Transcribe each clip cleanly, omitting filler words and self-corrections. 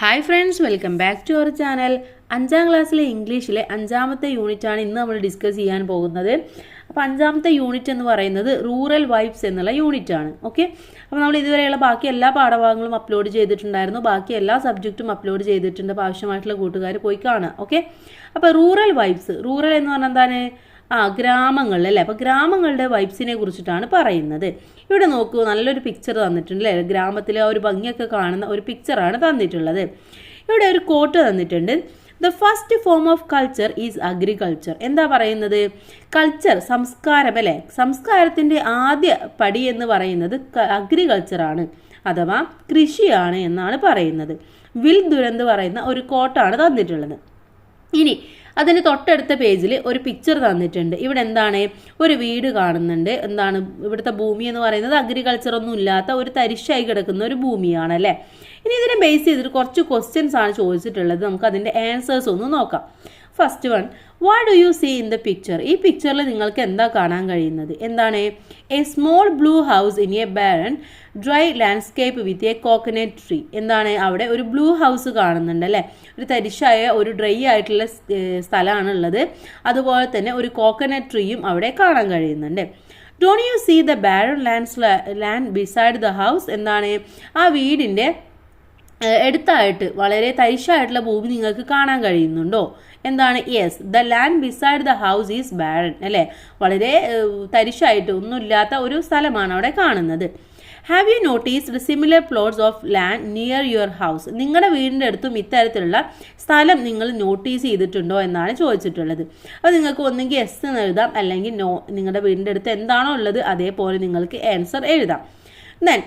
Hi friends, welcome back to our channel. 5ാം ക്ലാസ്സിലെ ഇംഗ്ലീഷിലെ 5ാമത്തെ യൂണിറ്റാണ് ഇന്ന് നമ്മൾ ഡിസ്കസ് ചെയ്യാൻ പോകുന്നത്. അപ്പോൾ 5ാമത്തെ യൂണിറ്റ് എന്ന് പറയുന്നത് റൂറൽ വൈബ്സ് എന്നുള്ള യൂണിറ്റാണ്. ഓക്കെ, അപ്പോൾ നമ്മൾ ഇതുവരെയുള്ള ബാക്കി എല്ലാ പാഠഭാഗങ്ങളും അപ്ലോഡ് ചെയ്തിട്ടുണ്ടായിരുന്നു. ബാക്കി എല്ലാ സബ്ജക്റ്റും അപ്ലോഡ് ചെയ്തിട്ടുണ്ട്. അപ്പോൾ ആവശ്യമായിട്ടുള്ള കൂട്ടുകാർ പോയി കാണുക. ഓക്കെ, അപ്പോൾ റൂറൽ വൈബ്സ്, റൂറൽ എന്ന് പറഞ്ഞാൽ എന്താണ്? ഗ്രാമങ്ങളിൽ അല്ലേ. അപ്പോൾ ഗ്രാമങ്ങളുടെ വൈബ്സിനെ കുറിച്ചിട്ടാണ് പറയുന്നത്. ഇവിടെ നോക്കൂ, നല്ലൊരു പിക്ചർ തന്നിട്ടുണ്ട് അല്ലേ. ഗ്രാമത്തിലെ ഒരു ഭംഗിയൊക്കെ കാണുന്ന ഒരു പിക്ചറാണ് തന്നിട്ടുള്ളത്. ഇവിടെ ഒരു കോട്ട് തന്നിട്ടുണ്ട്. The first form of culture is agriculture. എന്താ പറയുന്നത്? കൾച്ചർ, സംസ്കാരം അല്ലേ. സംസ്കാരത്തിൻ്റെ ആദ്യ പടി എന്ന് പറയുന്നത് അഗ്രികൾച്ചറാണ്, അഥവാ കൃഷിയാണ് എന്നാണ് പറയുന്നത്. വിൽ ദുരന്ത് പറയുന്ന ഒരു കോട്ടാണ് തന്നിട്ടുള്ളത്. ഇനി അതിന് തൊട്ടടുത്ത പേജിൽ ഒരു പിക്ചർ തന്നിട്ടുണ്ട്. ഇവിടെ എന്താണ്? ഒരു വീട് കാണുന്നുണ്ട്. എന്താണ് ഇവിടുത്തെ ഭൂമി എന്ന് പറയുന്നത്? അഗ്രികൾച്ചർ ഒന്നും ഇല്ലാത്ത ഒരു തരിശായി കിടക്കുന്ന ഒരു ഭൂമിയാണ് അല്ലേ. ഇനി ഇതിനെ ബേസ് ചെയ്തിട്ട് കുറച്ച് ക്വസ്റ്റ്യൻസ് ആണ് ചോദിച്ചിട്ടുള്ളത്. നമുക്ക് അതിൻ്റെ ആൻസേഴ്സ് ഒന്ന് നോക്കാം. First one, what do you see in the picture? ഈ പിക്ചറിൽ നിങ്ങൾക്ക് എന്താ കാണാൻ കഴിയുന്നത്? എന്താണ്? A small blue house in a barren dry landscape with a coconut tree. എന്താണ്? അവിടെ ഒരു ബ്ലൂ ഹൗസ് കാണുന്നുണ്ട് അല്ലേ. ഒരു തരിശായ ഒരു ഡ്രൈ ആയിട്ടുള്ള സ്ഥലമാണ് ഉള്ളത്. അതുപോലെ തന്നെ ഒരു കോക്കനട്ട് ട്രീയും അവിടെ കാണാൻ കഴിയുന്നുണ്ട്. Don't you see the barren land beside the house? എന്താണ്? ആ വീടിൻ്റെ അടുത്തായിട്ട് വളരെ തരിശായിട്ടുള്ള ഭൂമി നിങ്ങൾക്ക് കാണാൻ കഴിയുന്നുണ്ടോ? എന്താണ്? Yes, the land beside the house is barren അല്ലേ. വളരെ തരിശായിട്ട് ഒന്നുമില്ലാത്ത ഒരു സ്ഥലമാണ് അവിടെ കാണുന്നത്. Have you noticed similar plots of land near your house? നിങ്ങളുടെ വീടിൻ്റെ അടുത്തും ഇത്തരത്തിലുള്ള സ്ഥലം നിങ്ങൾ നോട്ടീസ് ചെയ്തിട്ടുണ്ടോ എന്നാണ് ചോദിച്ചിട്ടുള്ളത്. അപ്പോൾ നിങ്ങൾക്ക് ഒന്നെങ്കിൽ യെസ് എന്ന് എഴുതാം, അല്ലെങ്കിൽ നോ. നിങ്ങളുടെ വീടിൻ്റെ അടുത്ത് എന്താണോ ഉള്ളത് അതേപോലെ നിങ്ങൾക്ക് ആൻസർ എഴുതാം. Then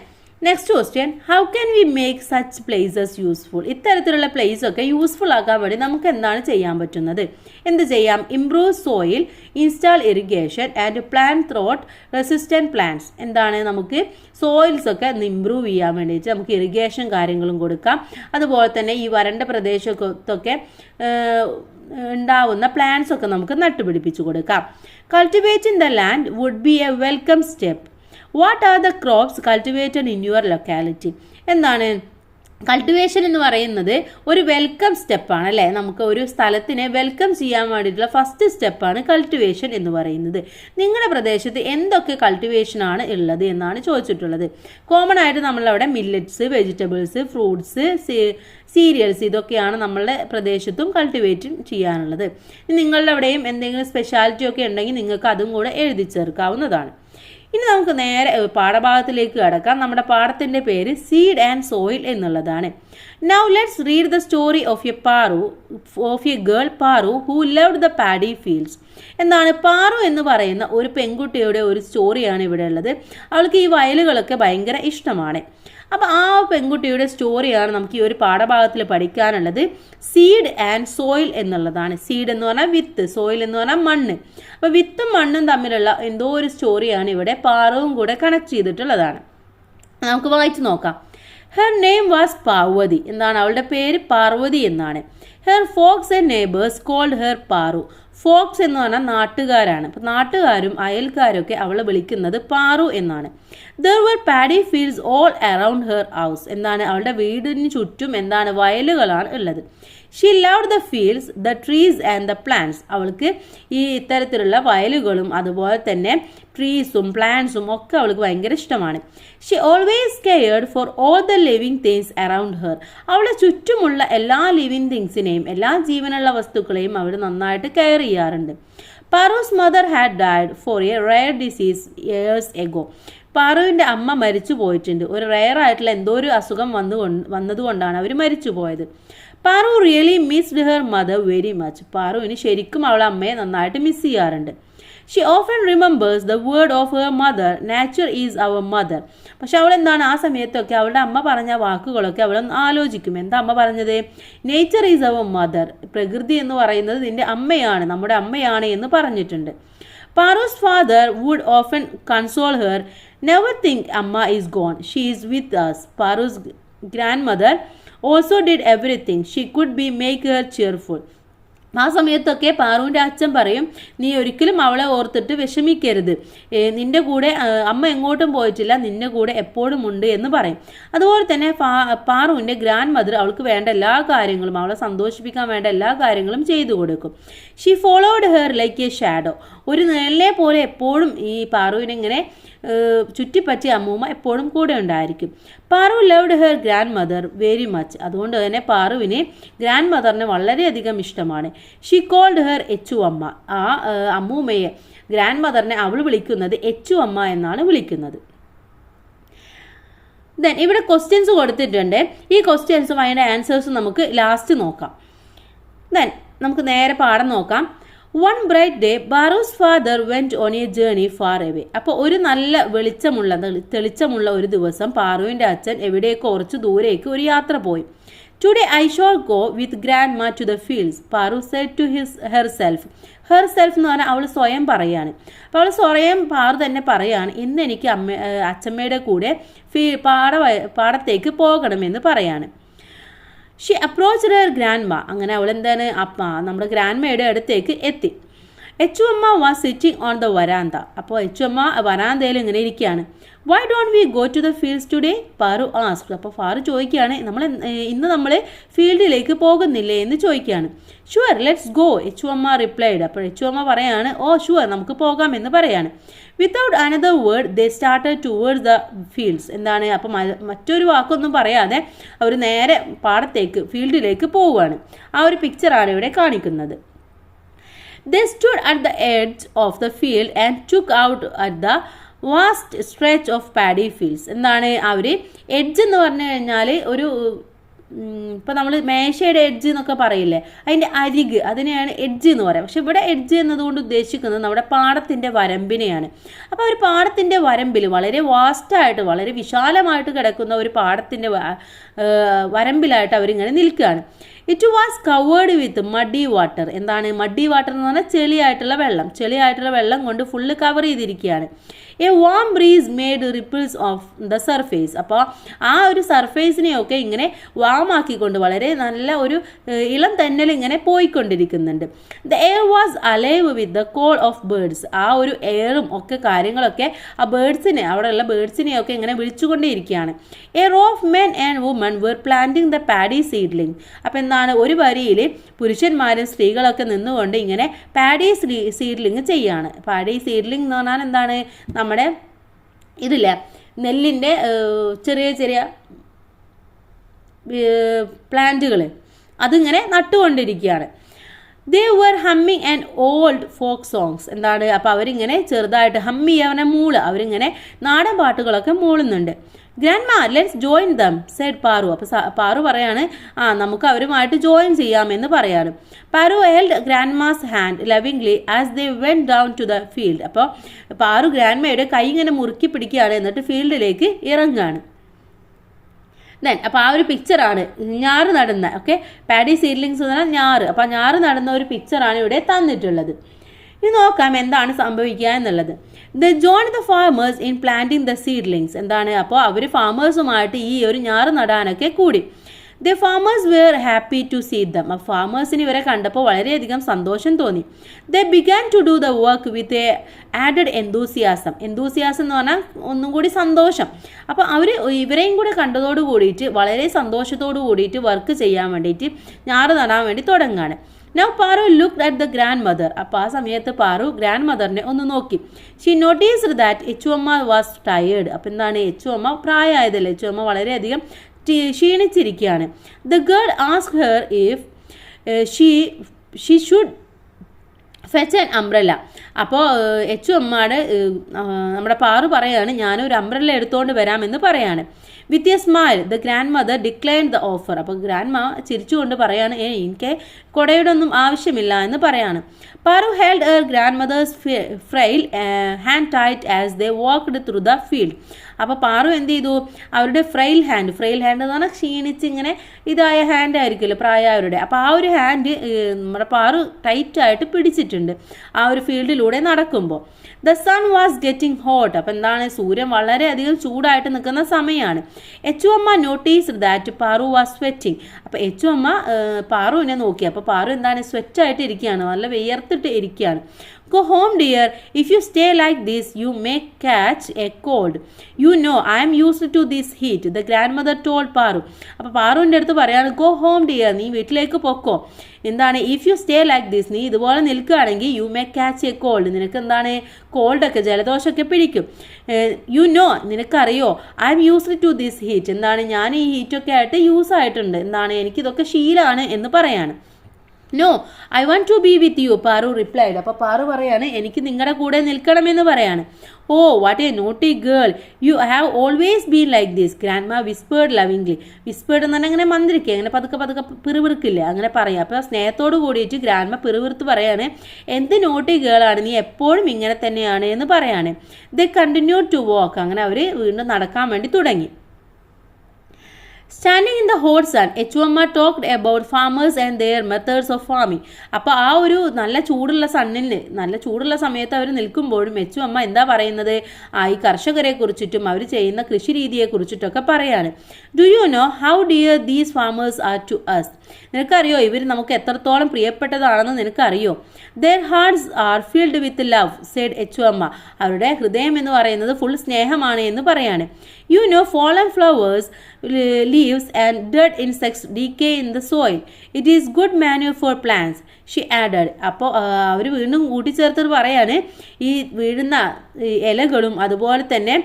next question, how can we make such places useful? ഇത്തരത്തിലുള്ള പ്ലേസ് ഒക്കെ യൂസ്ഫുൾ ആക്കാൻ വേണ്ടി നമുക്ക് എന്താണ് ചെയ്യാൻ പറ്റുന്നത്? എന്ത് ചെയ്യാം? Improve soil, install irrigation and plant throat resistant plants. എന്താണ്? നമുക്ക് സോയിൽസ് ഒക്കെ ഒന്ന് ഇംപ്രൂവ് ചെയ്യാൻ വേണ്ടിയിട്ട് നമുക്ക് ഇറിഗേഷൻ കാര്യങ്ങളും കൊടുക്കാം. അതുപോലെ തന്നെ ഈ വരണ്ട പ്രദേശത്തൊക്കെ ഉണ്ടാവുന്ന പ്ലാന്റ്സ് ഒക്കെ നമുക്ക് നട്ടുപിടിപ്പിച്ചു കൊടുക്കാം. Cultivating the land would be a welcome step. What are the crops cultivated in your locality? എന്താണ്? കൾട്ടിവേഷൻ എന്ന് പറയുന്നത് ഒരു വെൽക്കം സ്റ്റെപ്പാണ് അല്ലേ. നമുക്ക് ഒരു സ്ഥലത്തിനെ വെൽക്കം ചെയ്യാൻ വേണ്ടിയിട്ടുള്ള ഫസ്റ്റ് സ്റ്റെപ്പാണ് കൾട്ടിവേഷൻ എന്ന് പറയുന്നത്. നിങ്ങളുടെ പ്രദേശത്ത് എന്തൊക്കെ കൾട്ടിവേഷനാണ് ഉള്ളത് എന്നാണ് ചോദിച്ചിട്ടുള്ളത്. കോമൺ ആയിട്ട് നമ്മളവിടെ മില്ലറ്റ്സ്, വെജിറ്റബിൾസ്, ഫ്രൂട്ട്സ്, സീരിയൽസ്, ഇതൊക്കെയാണ് നമ്മളുടെ പ്രദേശത്തും കൾട്ടിവേറ്റ് ചെയ്യാനുള്ളത്. നിങ്ങളുടെ അവിടെയും എന്തെങ്കിലും സ്പെഷ്യാലിറ്റി ഒക്കെ ഉണ്ടെങ്കിൽ നിങ്ങൾക്ക് അതും കൂടെ എഴുതി ചേർക്കാവുന്നതാണ്. ഇനി നമുക്ക് നേരെ പാഠഭാഗത്തിലേക്ക് കടക്കാം. നമ്മുടെ പാഠത്തിൻ്റെ പേര് സീഡ് ആൻഡ് സോയിൽ എന്നുള്ളതാണ്. Now let's read the story of A girl Paru who loved the paddy fields. എന്താണ്? പാറു എന്ന് പറയുന്ന ഒരു പെൺകുട്ടിയുടെ ഒരു സ്റ്റോറിയാണ് ഇവിടെ ഉള്ളത്. അവൾക്ക് ഈ വയലുകളൊക്കെ ഭയങ്കര ഇഷ്ടമാണ്. അപ്പോൾ ആ പെൺകുട്ടിയുടെ സ്റ്റോറിയാണ് നമുക്ക് ഈ ഒരു പാഠഭാഗത്തിൽ പഠിക്കാനുള്ളത്. സീഡ് ആൻഡ് സോയിൽ എന്നുള്ളതാണ്. സീഡ് എന്ന് പറഞ്ഞാൽ വിത്ത്, സോയിൽ എന്ന് പറഞ്ഞാൽ മണ്ണ്. അപ്പോൾ വിത്തും മണ്ണും തമ്മിലുള്ള എന്തോ ഒരു സ്റ്റോറിയാണ് ഇവിടെ പാർവവും കൂടെ കണക്ട് ചെയ്തിട്ടുള്ളതാണ്. നമുക്ക് വായിച്ചു നോക്കാം. Her name was Parvati. എന്താണ്? അവളുടെ പേര് പാർവതി എന്നാണ്. Her folks and neighbours called her Paru. Folks എന്ന് പറഞ്ഞാൽ നാട്ടുകാരാണ്. അപ്പോൾ നാട്ടുകാരും അയൽക്കാരും ഒക്കെ അവളെ വിളിക്കുന്നത് പാറു എന്നാണ്. There were paddy fields all around her house. എന്താണ്? അവളുടെ വീടിന് ചുറ്റും എന്താണ്? വയലുകളാണ് ഉള്ളത്. She loved the fields, the trees and the plants. അവൾക്ക് ഈ ഇത്തരത്തിലുള്ള വയലുകളും അതുപോലെ തന്നെ ട്രീസും പ്ലാന്റ്സും ഒക്കെ അവൾക്ക് ഭയങ്കര ഇഷ്ടമാണ്. She always cared for all the living things around her. അവളുടെ ചുറ്റുമുള്ള എല്ലാ ലിവിങ് തിങ്സിനെയും, എല്ലാ ജീവനുള്ള വസ്തുക്കളെയും അവൾ നന്നായിട്ട് കെയർ ചെയ്യാറുണ്ട്. Paru's mother had died for a rare disease years ago. പാറുവിൻ്റെ അമ്മ മരിച്ചു പോയിട്ടുണ്ട്. ഒരു റെയർ ആയിട്ടുള്ള എന്തോ ഒരു അസുഖം വന്നതുകൊണ്ടാണ് അവർ മരിച്ചു പോയത്. Paru really missed her mother very much. പാറുവിന് ശരിക്കും അവളെ അമ്മയെ നന്നായിട്ട് മിസ് ചെയ്യാറുണ്ട്. She often remembers the word of her mother, nature is our mother. പക്ഷെ അവൾ എന്താണ്? ആ സമയത്തൊക്കെ അവളുടെ അമ്മ പറഞ്ഞ വാക്കുകളൊക്കെ അവൾ ആലോചിക്കും. എന്താ അമ്മ പറഞ്ഞത്? Nature is our mother. പ്രകൃതി എന്ന് പറയുന്നത് നിന്റെ അമ്മയാണ്, നമ്മുടെ അമ്മയാണ് എന്ന് പറഞ്ഞിട്ടുണ്ട്. Paru's father would often console her, never think അമ്മ is gone, she is with us. Paru's grandmother also did everything she could be make her cheerful. ആ സമയത്തൊക്കെ പാറുവിൻ്റെ അച്ഛൻ പറയും, നീ ഒരിക്കലും അവളെ ഓർത്തിട്ട് വിഷമിക്കരുത്, നിന്റെ കൂടെ അമ്മ എങ്ങോട്ടും പോയിട്ടില്ല, നിന്റെ കൂടെ എപ്പോഴും ഉണ്ട് എന്ന് പറയും. അതുപോലെ തന്നെ പാറുവിൻ്റെ ഗ്രാൻഡ് മദർ അവൾക്ക് വേണ്ട എല്ലാ കാര്യങ്ങളും, അവളെ സന്തോഷിപ്പിക്കാൻ വേണ്ട എല്ലാ കാര്യങ്ങളും ചെയ്തു കൊടുക്കും. She followed her like a shadow. ഒരു നിഴലിനെ പോലെ എപ്പോഴും ഈ പാറുവിനിങ്ങനെ ചുറ്റിപ്പറ്റി അമ്മൂമ്മ എപ്പോഴും കൂടെ ഉണ്ടായിരിക്കും. Paru loved her grand mother very much. അതുകൊണ്ട് തന്നെ പാറുവിനെ ഗ്രാൻഡ് മദറിനെ വളരെയധികം ഇഷ്ടമാണ്. ഷീ കോൾഡ് ഹെർ എച്ചു അമ്മ. ആ അമ്മൂമ്മയെ ഗ്രാൻഡ് മദറിനെ അവൾ വിളിക്കുന്നത് എച്ചു അമ്മ എന്നാണ് വിളിക്കുന്നത്. ദെൻ ഇവിടെ ക്വസ്റ്റ്യൻസ് കൊടുത്തിട്ടുണ്ട്. ഈ ക്വസ്റ്റ്യൻസും അതിൻ്റെ ആൻസേഴ്സും നമുക്ക് ലാസ്റ്റ് നോക്കാം. ദെൻ നമുക്ക് നേരെ പാഠം നോക്കാം. One bright day Paru's father went on a journey far away. അപ്പോൾ ഒരു നല്ല തെളിച്ചമുള്ള ഒരു ദിവസം പാറുവിൻ്റെ അച്ഛൻ എവിടേക്ക് കുറച്ച് ദൂരേക്ക് ഒരു യാത്ര പോയി. Today I shall go with grandma to the fields, Paru said to herself. Herself എന്ന് പറഞ്ഞാൽ അവൾ സ്വയം പറയാണ്. അപ്പോൾ അവൾ സ്വയം പാറു തന്നെ പറയാണ്, ഇന്ന് എനിക്ക് അച്ഛമ്മയുടെ കൂടെ പാടത്തേക്ക് പോകണമെന്ന് പറയാണ്. ഷി അപ്രോച്ച്ഡ് ഹെർ ഗ്രാൻഡ് മാ. അങ്ങനെ അവൾ എന്താണ് നമ്മുടെ ഗ്രാൻഡ്മയുടെ അടുത്തേക്ക് എത്തി. Echu Amma was sitting on the veranda. അപ്പോൾ എച്ചു അമ്മ വരാന്തയിൽ ഇങ്ങനെ ഇരിക്കുകയാണ്. Why don't we go to the fields today, Paru asked. അപ്പോൾ പാറു ചോദിക്കുകയാണ്, ഇന്ന് നമ്മൾ ഫീൽഡിലേക്ക് പോകുന്നില്ലേ എന്ന് ചോദിക്കുകയാണ്. ഷുവർ ലെറ്റ്സ് ഗോ, എച്ചു അമ്മ റിപ്ലൈഡ്. അപ്പോൾ എച്ചു അമ്മ പറയാണ്, ഓ ഷുവർ നമുക്ക് പോകാം എന്ന് പറയാണ്. Without another word they started towards the fields. എന്താണ്, അപ്പോൾ മറ്റൊരു വാക്കൊന്നും പറയാതെ അവർ നേരെ ഫീൽഡിലേക്ക് പോവുകയാണ്. ആ ഒരു പിക്ചറാണ് ഇവിടെ കാണിക്കുന്നത്. They stood at the edge of the field and took out at the vast stretch of paddy fields. എന്താണ് അവർ എഡ്ജ് എന്ന് പറഞ്ഞു കഴിഞ്ഞാൽ ഒരു ഇപ്പോൾ നമ്മൾ മേശയുടെ എഡ്ജ് എന്നൊക്കെ പറയില്ലേ, അതിൻ്റെ അരിക്, അതിനെയാണ് എഡ്ജ് എന്ന് പറയാം. പക്ഷെ ഇവിടെ എഡ്ജ് എന്നതുകൊണ്ട് ഉദ്ദേശിക്കുന്നത് നമ്മുടെ പാടത്തിൻ്റെ വരമ്പിനെയാണ്. അപ്പോൾ ഒരു പാടത്തിൻ്റെ വരമ്പിൽ വളരെ വാസ്റ്റായിട്ട് വളരെ വിശാലമായിട്ട് കിടക്കുന്ന ഒരു പാടത്തിൻ്റെ വരമ്പിലായിട്ട് അവരിങ്ങനെ നിൽക്കുകയാണ്. It was covered with muddy water. എന്താണ് മഡി വാട്ടർ എന്ന് പറഞ്ഞാൽ ചെളിയായിട്ടുള്ള വെള്ളം കൊണ്ട് ഫുള്ള് കവർ ചെയ്തിരിക്കുകയാണ്. A warm breeze made ripples of the surface. അപ്പോൾ ആ ഒരു സർഫേസിനെയൊക്കെ ഇങ്ങനെ വാമാക്കിക്കൊണ്ട് വളരെ നല്ല ഒരു ഇളം തെന്നൽ ഇങ്ങനെ പോയിക്കൊണ്ടിരിക്കുന്നുണ്ട്. The air was alive with the call of birds. ആ ഒരു എയറും ഒക്കെ കാര്യങ്ങളൊക്കെ ആ അവിടെയുള്ള ബേർഡ്സിനെയൊക്കെ ഇങ്ങനെ വിളിച്ചുകൊണ്ടേയിരിക്കുകയാണ്. A row of men and women were planting the paddy seedling. അപ്പോൾ എന്താണ്, ഒരു വരിയിൽ പുരുഷന്മാരും സ്ത്രീകളൊക്കെ നിന്നുകൊണ്ട് ഇങ്ങനെ പാഡി സീഡ്ലിംഗ് ചെയ്യാണ്. പാഡി സീഡ്ലിംഗ് എന്ന് പറഞ്ഞാൽ എന്താണ്, നമ്മുടെ ഇതില്ല നെല്ലിൻ്റെ ചെറിയ പ്ലാന്റുകൾ അതിങ്ങനെ നട്ടുകൊണ്ടിരിക്കുകയാണ്. They were humming and old folk songs. എന്താണ്, അപ്പോൾ അവരിങ്ങനെ ചെറുതായിട്ട് ഹമ്മി ചെയ്യാൻ അവരിങ്ങനെ നാടൻ പാട്ടുകളൊക്കെ മൂളുന്നുണ്ട്. Grandma let's join them said Paru. അപ്പോൾ പാറു പറയാണ്, നമുക്ക് അവരുമായിട്ട് ജോയിൻ ചെയ്യാമെന്ന് പറയാണ്. Paru held grandma's hand lovingly as they went down to the field. അപ്പോൾ പാറു ഗ്രാൻഡ്മയുടെ കൈ ഇങ്ങനെ മുറുക്കി പിടിക്കുകയാണ്, എന്നിട്ട് ഫീൽഡിലേക്ക് ഇറങ്ങുകയാണ്. ദെൻ അപ്പോൾ ആ ഒരു പിക്ചറാണ് ഞാറ് നടുന്ന പാഡി സീഡ്ലിങ്സ് എന്ന് പറഞ്ഞാൽ ഞാറ്. അപ്പോൾ ഞാറ് നടുന്ന ഒരു പിക്ചറാണ് ഇവിടെ തന്നിട്ടുള്ളത്. ഇനി നോക്കാം എന്താണ് സംഭവിക്കുക എന്നുള്ളത്. They join the farmers in planting the seedlings. എന്താണ്, അപ്പോൾ അവർ ഫാമേഴ്സുമായിട്ട് ഈ ഒരു ഞാറ് നടാനൊക്കെ കൂടി. The farmers were happy to see them. അപ്പോൾ ഫാമേഴ്സിന് ഇവരെ കണ്ടപ്പോൾ വളരെയധികം സന്തോഷം തോന്നി. They began to do the work with a added enthusiasm എന്ന് പറഞ്ഞാൽ ഒന്നും കൂടി സന്തോഷം. അപ്പോൾ അവർ ഇവരെയും കൂടെ കണ്ടതോട് കൂടിയിട്ട് വളരെ സന്തോഷത്തോടു കൂടിയിട്ട് വർക്ക് ചെയ്യാൻ വേണ്ടിയിട്ട് ഞാറ് നടാൻ വേണ്ടി തുടങ്ങുകയാണ്. Now Paru looked at the grand mother. അപ്പോൾ ആ സമയത്ത് പാറു ഗ്രാൻഡ് മദറിനെ ഒന്ന് നോക്കി. She noticed that എച്ചു Amma was tired. അപ്പോൾ എന്താണ്, എച്ചു അമ്മ പ്രായമായതല്ലേ, എച്ചു അമ്മ വളരെയധികം ക്ഷീണിച്ചിരിക്കുകയാണ്. The girl asked her if she should fetch an umbrella. അപ്പോൾ എച്ചു അമ്മയുടെ നമ്മുടെ പാറു പറയാണ്, ഞാനൊരു അംബ്രല്ല എടുത്തുകൊണ്ട് വരാമെന്ന് പറയാണ്. With a smile the grandmother declined the offer. അപ്പോൾ ഗ്രാൻഡ് മാ ചിരിച്ചുകൊണ്ട് പറയാണ്, എനിക്ക് കുടയുടെ ഒന്നും ആവശ്യമില്ല എന്ന് പറയാണ്. Paru held her grandmother's frail hand tight as they walked through the field. അപ്പോൾ പാറു എന്ത് ചെയ്തു, അവരുടെ ഫ്രെയിൽ ഹാൻഡ് എന്ന് പറഞ്ഞാൽ ക്ഷീണിച്ച് ഇങ്ങനെ ഇതായ ഹാൻഡ് ആയിരിക്കുമല്ലോ പ്രായമായവരുടെ, അപ്പോൾ ആ ഒരു ഹാൻഡ് നമ്മുടെ പാറു ടൈറ്റായിട്ട് പിടിച്ചിട്ടുണ്ട് ആ ഒരു ഫീൽഡിലൂടെ നടക്കുമ്പോൾ. The sun was getting hot, അപ്പോൾ എന്താണ്, സൂര്യൻ വളരെയധികം ചൂടായിട്ട് നിൽക്കുന്ന സമയമാണ്. Echuamma noticed that Paru was sweating, അപ്പോൾ എച്ചുഅമ്മ പാറുവിനെ നോക്കി, അപ്പോൾ പാറു എന്താണ് സ്വെറ്റായിട്ട് ഇരിക്കുകയാണ്, നല്ല വിയർത്തിട്ട് ഇരിക്കുകയാണ്. Go home dear, if you stay like this you may catch a cold. You know I am used to this heat, the grandmother told Paru. അപ്പോൾ പാറുവിൻ്റെ അടുത്ത് പറയാണ് go home dear, നീ വീട്ടിലേക്ക് പൊക്കോ. എന്താണ്, if you stay like this, നീ ഇതുപോലെ നിൽക്കുകയാണെങ്കിൽ you may catch a cold, നിനക്ക് എന്താണ് കോൾഡൊക്കെ ജലദോഷമൊക്കെ പിടിക്കും. യു നോ, നിനക്കറിയോ I'm used to this heat, എന്താണ് ഞാൻ ഈ ഹീറ്റൊക്കെ ആയിട്ട് യൂസ് ആയിട്ടുണ്ട്, എന്താണ് എനിക്കിതൊക്കെ ശീലമാണ് എന്ന് പറയാണ്. No I want to be with you, Paru replied. അപ്പോൾ പാറു പറയാണ് എനിക്ക് നിങ്ങളുടെ കൂടെ നിൽക്കണമെന്ന് പറയാണ്. Oh what a naughty girl, you have always been like this, grandma whispered lovingly. Whispered എന്ന് പറഞ്ഞാൽ അങ്ങനെ മന്ത്രിക്കുക, അങ്ങനെ പതുക്കെ പതുക്കെ പിറുവിറുക്കില്ല, അങ്ങനെ പറയാം. അപ്പോൾ സ്നേഹത്തോട് കൂടിയിട്ട് ഗ്രാൻഡ്മ പിറുവിറുത്ത് പറയാണ് എന്ത് നോട്ടി ഗേളാണ്, നീ എപ്പോഴും ഇങ്ങനെ തന്നെയാണ് എന്ന് പറയാണ്. ദേ കണ്ടിന്യൂ ടു വാക്ക്, അങ്ങനെ അവർ വീണ്ടും നടക്കാൻ വേണ്ടി തുടങ്ങി. Standing in the hot sun, Echuamma talked about farmers and their methods of farming. അപ്പോൾ ആ ഒരു നല്ല ചൂടുള്ള സമയത്ത് അവർ നിൽക്കുമ്പോഴും എച്ചുഅമ്മ എന്താ പറയുന്നത്, ഈ കർഷകരെ കുറിച്ചിട്ടും അവർ ചെയ്യുന്ന കൃഷി രീതിയെ കുറിച്ചിട്ടൊക്കെ പറയാണ്. Do you know how dear these farmers are to us, നിനക്കറിയോ ഇവർ നമുക്ക് എത്രത്തോളം പ്രിയപ്പെട്ടതാണെന്ന് നിനക്കറിയോ. Their hearts are filled with love said Echuamma, അവരുടെ ഹൃദയം എന്ന് പറയുന്നത് ഫുൾ സ്നേഹമാണ് എന്ന് പറയാണ്. You know fallen flowers, leaves and dead insects decay in the soil. It is good manure for plants, she added. അപ്പോൾ അവർ വീണ്ടും കൂട്ടിച്ചേർത്തിട്ട് പറയാണ് ഈ വീഴുന്ന ഇലകളും അതുപോലെ തന്നെ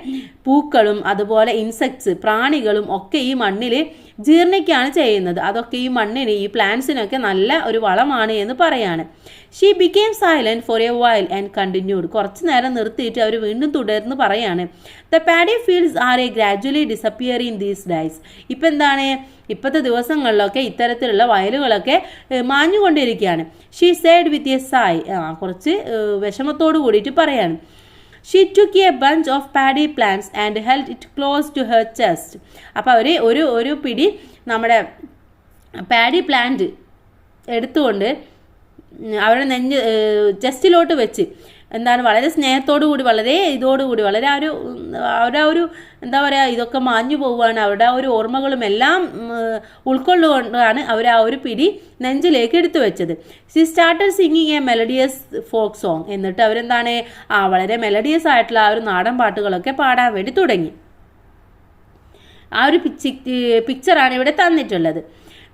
പൂക്കളും അതുപോലെ ഇൻസെക്ട്സ് പ്രാണികളും ഒക്കെ ഈ മണ്ണിൽ ജീർണിക്കുകയാണ് ചെയ്യുന്നത്, അതൊക്കെ ഈ മണ്ണിന് ഈ പ്ലാന്റ്സിനൊക്കെ നല്ല ഒരു വളമാണ് എന്ന് പറയാണ്. She became silent for a while and continued, കുറച്ച് നേരം നിർത്തിയിട്ട് അവർ വീണ്ടും തുടർന്ന് പറയാണ്. The paddy fields are a gradually disappearing these days. ഇപ്പം എന്താണ്, ഇപ്പോഴത്തെ ദിവസങ്ങളിലൊക്കെ ഇത്തരത്തിലുള്ള വയലുകളൊക്കെ മാഞ്ഞുകൊണ്ടിരിക്കുകയാണ്. She said with a sigh, കുറച്ച് വിഷമത്തോട് കൂടിയിട്ട് പറയാണ്. She took a bunch of paddy plants and held it close to her chest. അപ്പോൾ അവർ ഒരു പിടി നമ്മുടെ പാഡി പ്ലാന്റ് എടുത്തുകൊണ്ട് അവരുടെ ചെസ്റ്റിലോട്ട് വെച്ച് എന്താണ് വളരെ സ്നേഹത്തോടു കൂടി വളരെ ഇതോടുകൂടി വളരെ അവരുടെ ഒരു എന്താ പറയുക ഇതൊക്കെ മാഞ്ഞു പോവുകയാണ്, അവരുടെ ആ ഒരു ഓർമ്മകളും എല്ലാം ഉൾക്കൊള്ളുകൊണ്ടാണ് അവർ ആ ഒരു പിടി നെഞ്ചിലേക്ക് എടുത്തു വെച്ചത്. She started singing A melodious folk song, എന്നിട്ട് അവരെന്താണ് വളരെ മെലഡിയസ് ആയിട്ടുള്ള ആ ഒരു നാടൻ പാട്ടുകളൊക്കെ പാടാൻ വേണ്ടി തുടങ്ങി. ആ ഒരു പിക്ചറാണ് ഇവിടെ തന്നിട്ടുള്ളത്.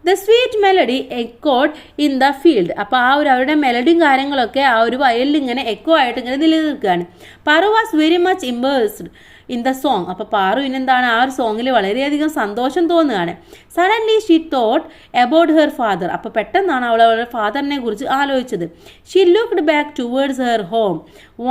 The sweet melody echoed in the field. അപ്പോൾ ആ ഒരു അവരുടെ മെലഡിയും കാര്യങ്ങളൊക്കെ ആ ഒരു വയലിൽ ഇങ്ങനെ എക്കോ ആയിട്ട് ഇങ്ങനെ നിലനിൽക്കുകയാണ്. Paru was very much immersed in the song. അപ്പോൾ പാറുവിന് എന്താണ് ആ ഒരു സോങ്ങിൽ വളരെയധികം സന്തോഷം തോന്നുകയാണ്. Suddenly she thought about her father. അപ്പോൾ പെട്ടെന്നാണ് അവൾ അവളുടെ ഫാദറിനെ കുറിച്ച് ആലോചിച്ചത്. She looked back towards her home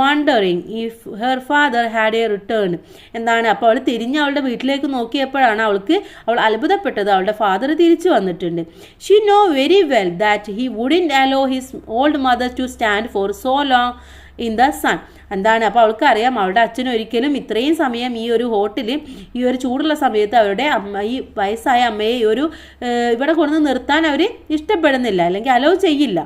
wondering if her father had a return. എന്താണ് അപ്പോൾ അവൾ തിരിഞ്ഞ് അവളുടെ വീട്ടിലേക്ക് നോക്കിയപ്പോഴാണ് അവൾ അത്ഭുതപ്പെട്ടത്, അവളുടെ ഫാദർ തിരിച്ചു വന്നിട്ടുണ്ട്. She know very well that he wouldn't allow his old mother to stand for so long in the sun. എന്താണ് അപ്പോൾ അവൾക്കറിയാം അവളുടെ അച്ഛൻ ഒരിക്കലും ഇത്രയും സമയം ഈ ഒരു ഹോട്ടൽ ഈ ഒരു ചൂടുള്ള സമയത്ത് അവരുടെ ഈ വയസ്സായ അമ്മയെ ഇവിടെ കൊണ്ടു നിർത്താൻ അവർ ഇഷ്ടപ്പെടുന്നില്ല, അല്ലെങ്കിൽ അലോ ചെയ്യില്ല.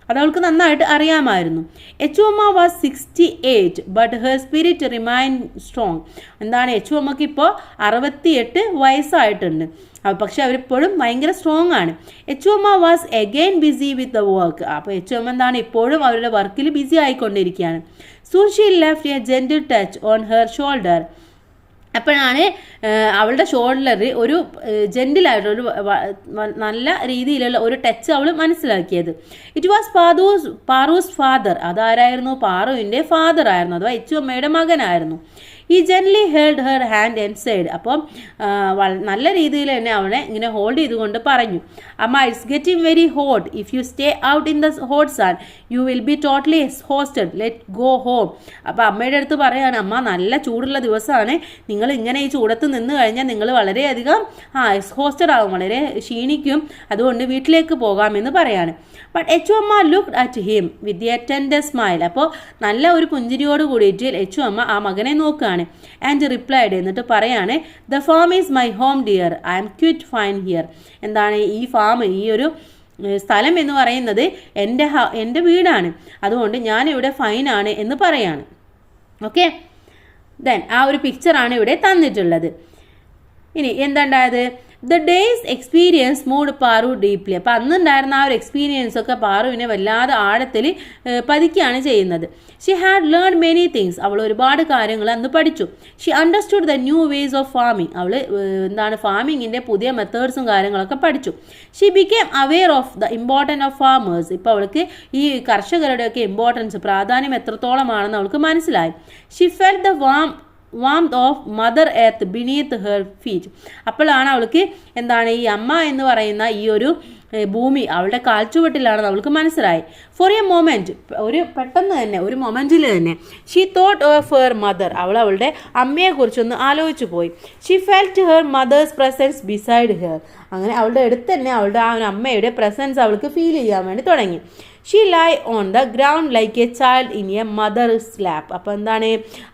അതവൾക്ക് നന്നായിട്ട് അറിയാമായിരുന്നു. Echuamma was 68 but her spirit remain strong. എന്താണ് എച്ചുഅമ്മക്ക് ഇപ്പോൾ 68 വയസ്സായിട്ടുണ്ട്, പക്ഷെ അവരിപ്പോഴും ഭയങ്കര സ്ട്രോങ് ആണ്. Echuamma was again busy with the work. അപ്പോൾ എച്ചുഅമ്മ എന്താണ് ഇപ്പോഴും അവരുടെ വർക്കിൽ ബിസി ആയിക്കൊണ്ടിരിക്കുകയാണ്. Soon she left a gentle touch on her shoulder. അപ്പോഴാണ് അവളുടെ ഷോൾഡറിൽ ഒരു ജെന്റിലായിട്ടൊരു നല്ല രീതിയിലുള്ള ഒരു ടച്ച് അവൾ മനസ്സിലാക്കിയത്. It was Paru's father. അതാരായിരുന്നു? പാറുവിൻ്റെ ഫാദർ ആയിരുന്നു, അഥവാ എച്ചുഅമ്മയുടെ മകനായിരുന്നു. He gently held her hand and said. അപ്പം നല്ല രീതിയിൽ തന്നെ അവനെ ഇങ്ങനെ ഹോൾഡ് ചെയ്തുകൊണ്ട് പറഞ്ഞു, അമ്മ it's getting very hot, if you stay out in the hot sun you will be totally exhausted, let go home. അപ്പോൾ അമ്മയുടെ അടുത്ത് പറയാണ്, അമ്മ നല്ല ചൂടുള്ള ദിവസമാണ്, നിങ്ങൾ ഇങ്ങനെ ഈ ചൂടത്ത് നിന്ന് കഴിഞ്ഞാൽ നിങ്ങൾ വളരെയധികം എക്സ്ഹോസ്റ്റഡ് ആകും, വളരെ ക്ഷീണിക്കും, അതുകൊണ്ട് വീട്ടിലേക്ക് പോകാമെന്ന് പറയാണ്. But Echuamma looked at him with a tender smile. അപ്പോൾ നല്ല ഒരു പുഞ്ചിരിയോട് കൂടിയിട്ട് എച്ചുഅമ്മ ആ മകനെ നോക്കുകയാണ്. ചോദിക്കുകയാണ്. ആൻഡ് റിപ്ലൈഡ്, എന്നിട്ട് പറയാണ്, the farm is my home dear, I M quit fine here. എന്താണ് ഈ ഫാം, ഈ ഒരു സ്ഥലം എന്ന് പറയുന്നത് എൻ്റെ വീടാണ്, അതുകൊണ്ട് ഞാനിവിടെ ഫൈനാണ് എന്ന് പറയാണ്. ഓക്കെ, ദെൻ ആ ഒരു പിക്ചറാണ് ഇവിടെ തന്നിട്ടുള്ളത്. ഇനി എന്താണ്ടായത്, the day's experience moved Paru deeply. അപ്പം അന്നുണ്ടായിരുന്ന ആ ഒരു എക്സ്പീരിയൻസ് ഒക്കെ പാറുവിനെ വല്ലാതെ ആഴത്തിൽ പതിക്കുകയാണ് ചെയ്യുന്നത്. She had learn many things, അവൾ ഒരുപാട് കാര്യങ്ങൾ അന്ന് പഠിച്ചു. She understood the new ways of farming, അവൾ ഫാമിങ്ങിൻ്റെ പുതിയ മെത്തേഡ്സും കാര്യങ്ങളൊക്കെ പഠിച്ചു. She became aware of the importance of farmers, ഇപ്പോൾ അവൾക്ക് ഈ കർഷകരുടെയൊക്കെ ഇമ്പോർട്ടൻസ്, പ്രാധാന്യം എത്രത്തോളമാണെന്ന് അവൾക്ക് മനസ്സിലായി. She felt the warmth of mother earth beneath her feet, അപ്പോഴാണ് അവൾക്ക് എന്താണ് ഈ അമ്മ എന്ന് പറയുന്ന ഈ ഒരു ഭൂമി അവളുടെ കാൽച്ചുവട്ടിലാണെന്ന് അവൾക്ക് മനസ്സിലായി. ഫോർ എ മൊമെൻറ്റ്, പെട്ടെന്ന് തന്നെ ഒരു മൊമെൻറ്റിൽ തന്നെ she thought of her mother, അവളുടെ അമ്മയെക്കുറിച്ചൊന്ന് ആലോചിച്ചു പോയി. She felt her mother's presence beside her, അങ്ങനെ അവളുടെ അടുത്ത് തന്നെ അവളുടെ ആ ഒരു അമ്മയുടെ പ്രസൻസ് അവൾക്ക് ഫീൽ ചെയ്യാൻ വേണ്ടി തുടങ്ങി. She lay on the ground like a child in a mother's lap, അപ്പോൾ എന്താണ്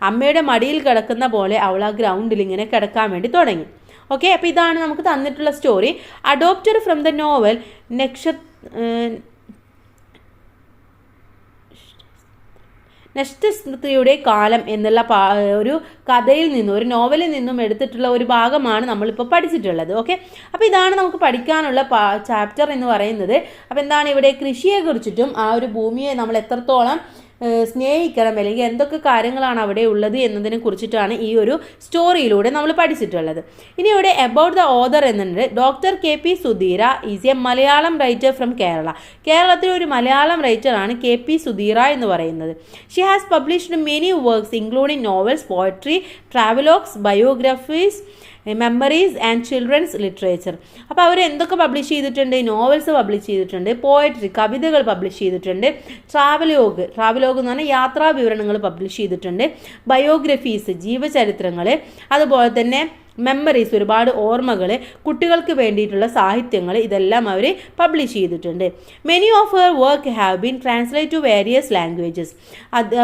അമ്മയുടെ മടിയിൽ കിടക്കുന്ന പോലെ അവൾ ആ ഗ്രൗണ്ടിൽ ഇങ്ങനെ കിടക്കാൻ വേണ്ടി തുടങ്ങി. ഓക്കെ, അപ്പോൾ ഇതാണ് നമുക്ക് തന്നിട്ടുള്ള story. Adopted from the novel നക്ഷത്രയുടെ കാലം എന്നുള്ള ഒരു കഥയിൽ നിന്നും ഒരു നോവലിൽ നിന്നും എടുത്തിട്ടുള്ള ഒരു ഭാഗമാണ് നമ്മളിപ്പോൾ പഠിച്ചിട്ടുള്ളത്. ഓക്കെ, അപ്പോൾ ഇതാണ് നമുക്ക് പഠിക്കാനുള്ള ചാപ്റ്റർ എന്ന് പറയുന്നത്. അപ്പോൾ എന്താണ് ഇവിടെ കൃഷിയെക്കുറിച്ചിട്ടും ആ ഒരു ഭൂമിയെ നമ്മൾ എത്രത്തോളം സ്നേഹിക്കണം, അല്ലെങ്കിൽ എന്തൊക്കെ കാര്യങ്ങളാണ് അവിടെ ഉള്ളത് എന്നതിനെ കുറിച്ചിട്ടാണ് ഈ ഒരു സ്റ്റോറിയിലൂടെ നമ്മൾ പഠിച്ചിട്ടുള്ളത്. ഇനി ഇവിടെ അബൌട്ട് ദ ഓതർ എന്നുണ്ട്. Doctor KP Sudheera is A Malayalam writer from Kerala. കേരളത്തിലെ ഒരു മലയാളം റൈറ്ററാണ് KP സുധീര എന്ന് പറയുന്നത്. She has published many works including novels, poetry, travelogues, biographies, memories and children's literature. അപ്പോൾ അവർ എന്തൊക്കെ പബ്ലിഷ് ചെയ്തിട്ടുണ്ട്? നോവൽസ് പബ്ലിഷ് ചെയ്തിട്ടുണ്ട്, പോയട്രി കവിതകൾ പബ്ലിഷ് ചെയ്തിട്ടുണ്ട്, ട്രാവലോഗ് എന്ന് പറഞ്ഞാൽ യാത്രാ വിവരണങ്ങൾ പബ്ലിഷ് ചെയ്തിട്ടുണ്ട്, ബയോഗ്രഫീസ് ജീവചരിത്രങ്ങൾ, അതുപോലെ തന്നെ മെമ്മറീസ് ഒരുപാട് ഓർമ്മകൾ, കുട്ടികൾക്ക് വേണ്ടിയിട്ടുള്ള സാഹിത്യങ്ങൾ, ഇതെല്ലാം അവർ പബ്ലിഷ് ചെയ്തിട്ടുണ്ട്. Many of her work have been translate to various languages.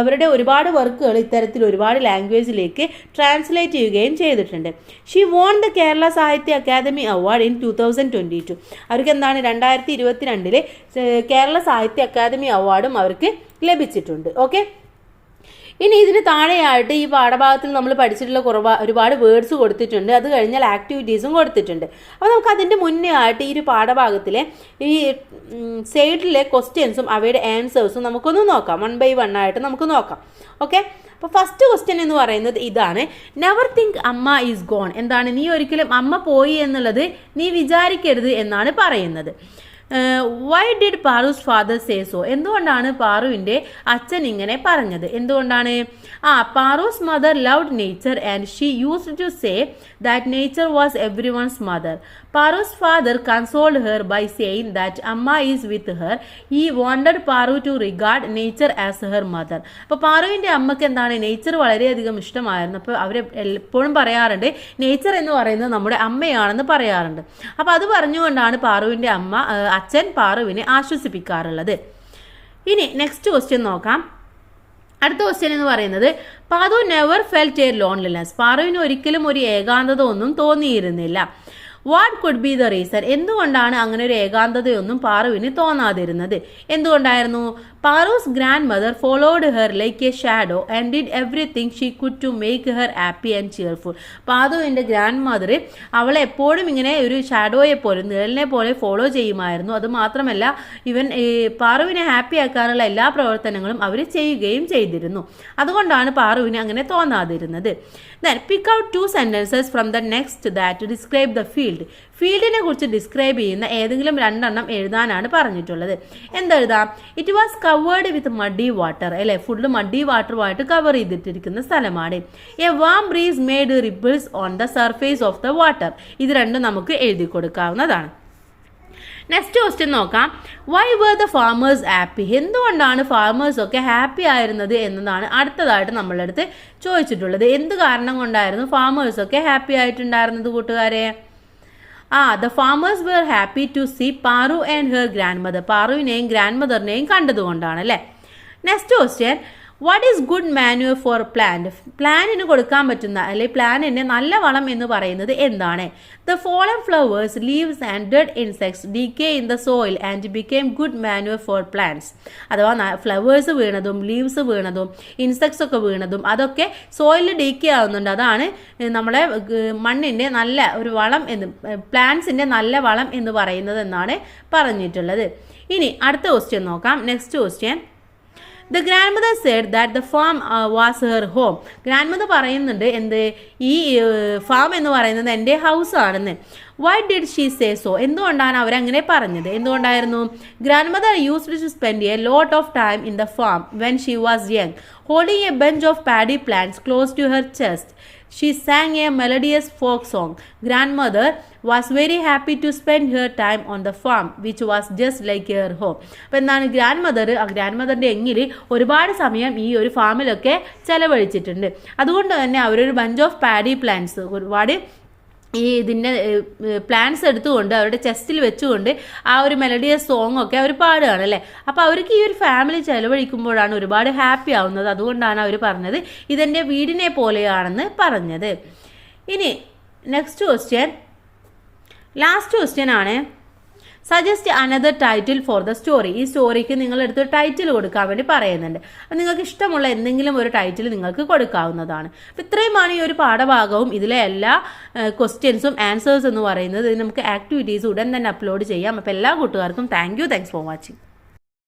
അവരുടെ ഒരുപാട് വർക്കുകൾ ഇത്തരത്തിൽ ഒരുപാട് ലാംഗ്വേജിലേക്ക് ട്രാൻസ്ലേറ്റ് ചെയ്യുകയും ചെയ്തിട്ടുണ്ട്. ഷീ വോൺ ദ കേരള സാഹിത്യ അക്കാദമി അവാർഡ് ഇൻ 2022. അവർക്ക് എന്താണ് 2022 കേരള സാഹിത്യ അക്കാദമി അവാർഡും അവർക്ക് ലഭിച്ചിട്ടുണ്ട്. ഓക്കെ, ഇനി ഇതിന് താഴെയായിട്ട് ഈ പാഠഭാഗത്തിൽ നമ്മൾ പഠിച്ചിട്ടുള്ള ഒരുപാട് വേർഡ്സ് കൊടുത്തിട്ടുണ്ട്, അത് കഴിഞ്ഞാൽ ആക്ടിവിറ്റീസും കൊടുത്തിട്ടുണ്ട്. അപ്പോൾ നമുക്ക് അതിൻ്റെ മുന്നേ ആയിട്ട് ഈ ഒരു പാഠഭാഗത്തിലെ ഈ സൈഡിലെ ക്വസ്റ്റ്യൻസും അവയുടെ ആൻസേഴ്സും നമുക്കൊന്ന് നോക്കാം. 1 by 1 ആയിട്ട് നമുക്ക് നോക്കാം. ഓക്കെ, അപ്പോൾ ഫസ്റ്റ് ക്വസ്റ്റ്യൻ എന്ന് പറയുന്നത് ഇതാണ്. നെവർ തിങ്ക് അമ്മ ഈസ് ഗോൺ. എന്താണ്, നീ ഒരിക്കലും അമ്മ പോയി എന്നുള്ളത് നീ വിചാരിക്കരുത് എന്നാണ് പറയുന്നത്. Why did Paru's father say so. എന്തുകൊണ്ടാണ് പാറുവിൻ്റെ അച്ഛൻ ഇങ്ങനെ പറഞ്ഞത്? എന്തുകൊണ്ടാണ്? Paru's mother loved nature and she used to say that nature was everyone's mother. Paru's father consoled her by saying that അമ്മ is with her. He wanted Paru to regard nature as her mother. അപ്പോൾ പാറുവിൻ്റെ അമ്മക്ക് എന്താണ്, nature വളരെയധികം ഇഷ്ടമായിരുന്നു. അപ്പോൾ അവർ എപ്പോഴും പറയാറുണ്ട് നേച്ചർ എന്ന് പറയുന്നത് നമ്മുടെ അമ്മയാണെന്ന് പറയാറുണ്ട്. അപ്പോൾ അത് പറഞ്ഞുകൊണ്ടാണ് പാറുവിൻ്റെ അച്ഛൻ പാറുവിനെ ആശ്വസിപ്പിക്കാറുള്ളത്. ഇനി നെക്സ്റ്റ് ക്വസ്റ്റ്യൻ നോക്കാം. അടുത്ത ക്വസ്റ്റ്യൻ എന്ന് പറയുന്നത് Paru never felt a loneliness. പാറുവിന് ഒരിക്കലും ഒരു ഏകാന്തത ഒന്നും തോന്നിയിരുന്നില്ല. What could be the reason. എന്തുകൊണ്ടാണ് അങ്ങനെ ഒരു ഏകാന്തതയൊന്നും പാറുവിന് തോന്നാതിരുന്നത്? എന്തുകൊണ്ടായിരുന്നു? Paru's grandmother followed her like a shadow and did everything she could to make her happy and cheerful. പാറുവിൻ്റെ ഗ്രാൻഡ് മദർ അവളെ എപ്പോഴും ഇങ്ങനെ ഒരു ഷാഡോയെ പോലെ, നിഴലിനെ പോലെ ഫോളോ ചെയ്യുമായിരുന്നു. അതുമാത്രമല്ല പാറുവിനെ ഹാപ്പി ആക്കാനുള്ള എല്ലാ പ്രവർത്തനങ്ങളും അവർ ചെയ്യുകയും ചെയ്തിരുന്നു. അതുകൊണ്ടാണ് പാറുവിന് അങ്ങനെ തോന്നാതിരുന്നത്. Then pick out 2 sentences from the next that describe the field. ഫീൽഡിനെ കുറിച്ച് ഡിസ്ക്രൈബ് ചെയ്യുന്ന ഏതെങ്കിലും 2 എണ്ണം എഴുതാനാണ് പറഞ്ഞിട്ടുള്ളത്. എന്തെഴുതാം? It was covered with muddy water. അല്ലേ, ഫുള്ള് മഡി വാട്ടറുമായിട്ട് കവർ ചെയ്തിട്ടിരിക്കുന്ന സ്ഥലമാണ്. A warm breeze made ripples on the surface of the water. ഇത് രണ്ടും നമുക്ക് എഴുതി കൊടുക്കാവുന്നതാണ്. നെക്സ്റ്റ് ക്വസ്റ്റ്യൻ നോക്കാം. Why were the farmers happy. എന്തുകൊണ്ടാണ് ഫാമേഴ്സൊക്കെ ഹാപ്പി ആയിരുന്നത് എന്നതാണ് അടുത്തതായിട്ട് നമ്മളുടെ അടുത്ത് ചോദിച്ചിട്ടുള്ളത്. എന്ത് കാരണം കൊണ്ടായിരുന്നു ഫാമേഴ്സൊക്കെ ഹാപ്പി ആയിട്ടുണ്ടായിരുന്നത് കൂട്ടുകാരെ? The farmers were happy to see Paru and her grandmother. പാറുവിനെയും ഗ്രാൻഡ് മദറിനെയും കണ്ടതുകൊണ്ടാണ് അല്ലേ. Next question. What is good manure for plant? പ്ലാന്റിന് കൊടുക്കാൻ പറ്റുന്ന അല്ലെങ്കിൽ പ്ലാന്റിന് നല്ല വളം എന്ന് പറയുന്നത് എന്താണ്? The fallen flowers, leaves and dead insects decay in the soil and became good manure for plants. അഥവാ ഫ്ലവേഴ്സ് വീണതും ലീവ്സ് വീണതും ഇൻസെക്ട്സ് ഒക്കെ വീണതും അതൊക്കെ സോയിലിൽ ഡീക്കേ ആവുന്നുണ്ട്. അതാണ് നമ്മളെ മണ്ണിൻ്റെ നല്ല ഒരു വളം എന്ന്, പ്ലാന്റ്സിൻ്റെ നല്ല വളം എന്ന് പറയുന്നത് എന്നാണ് പറഞ്ഞിട്ടുള്ളത്. ഇനി അടുത്ത ക്വസ്റ്റ്യൻ നോക്കാം. Next question. The grandmother said that the farm was her home. Grandmother പറയുന്നുണ്ട് എന്ത്, ഈ ഫാം എന്ന് പറയുന്നത് എൻ്റെ ഹൗസ് ആണെന്ന്. Why did she say so? എന്തുകൊണ്ടാണ് അവരങ്ങനെ പറഞ്ഞത്? എന്തുകൊണ്ടായിരുന്നു? Grandmother used to spend a lot of time in the farm when she was young, holding a bunch of paddy plants close to her chest. She sang a melodious folk song. Grandmother was very happy to spend her time on the farm, which was just like her home. അപ്പോൾ എന്താണ്, ഗ്രാൻഡ്മദറിൻ്റെ എങ്കിൽ ഒരുപാട് സമയം ഈ ഒരു ഫാമിലൊക്കെ ചെലവഴിച്ചിട്ടുണ്ട്. അതുകൊണ്ട് തന്നെ അവരൊരു ബഞ്ച് ഓഫ് പാഡി പ്ലാന്റ്സ്, ഒരുപാട് ഈ ഇതിൻ്റെ പ്ലാന്റ്സ് എടുത്തുകൊണ്ട് അവരുടെ ചെസ്റ്റിൽ വെച്ചുകൊണ്ട് ആ ഒരു മെലഡിയസ് സോങ് ഒക്കെ അവർ പാടുകയാണ് അല്ലേ. അപ്പോൾ അവർക്ക് ഈ ഒരു ഫാമിലി ചെലവഴിക്കുമ്പോഴാണ് ഒരുപാട് ഹാപ്പി ആവുന്നത്. അതുകൊണ്ടാണ് അവർ പറഞ്ഞത് ഇതെൻ്റെ വീടിനെ പോലെയാണെന്ന് പറഞ്ഞത്. ഇനി നെക്സ്റ്റ് ക്വസ്റ്റ്യൻ, ലാസ്റ്റ് ക്വസ്റ്റ്യൻ ആണ്. Suggest another title for the story. ഈ സ്റ്റോറിക്ക് നിങ്ങളെടുത്തൊരു ടൈറ്റിൽ കൊടുക്കാൻ വേണ്ടി പറയുന്നുണ്ട്. അപ്പം നിങ്ങൾക്ക് ഇഷ്ടമുള്ള എന്തെങ്കിലും ഒരു ടൈറ്റിൽ നിങ്ങൾക്ക് കൊടുക്കാവുന്നതാണ്. അപ്പം ഇത്രയുമാണ് ഈ ഒരു പാഠഭാഗവും ഇതിലെ എല്ലാ ക്വസ്റ്റ്യൻസും ആൻസേഴ്സ് എന്ന് പറയുന്നത്. ഇത് നമുക്ക് ആക്ടിവിറ്റീസ് ഉടൻ തന്നെ അപ്ലോഡ് ചെയ്യാം. അപ്പോൾ എല്ലാ കൂട്ടുകാർക്കും താങ്ക്സ് ഫോർ വാച്ചിങ്.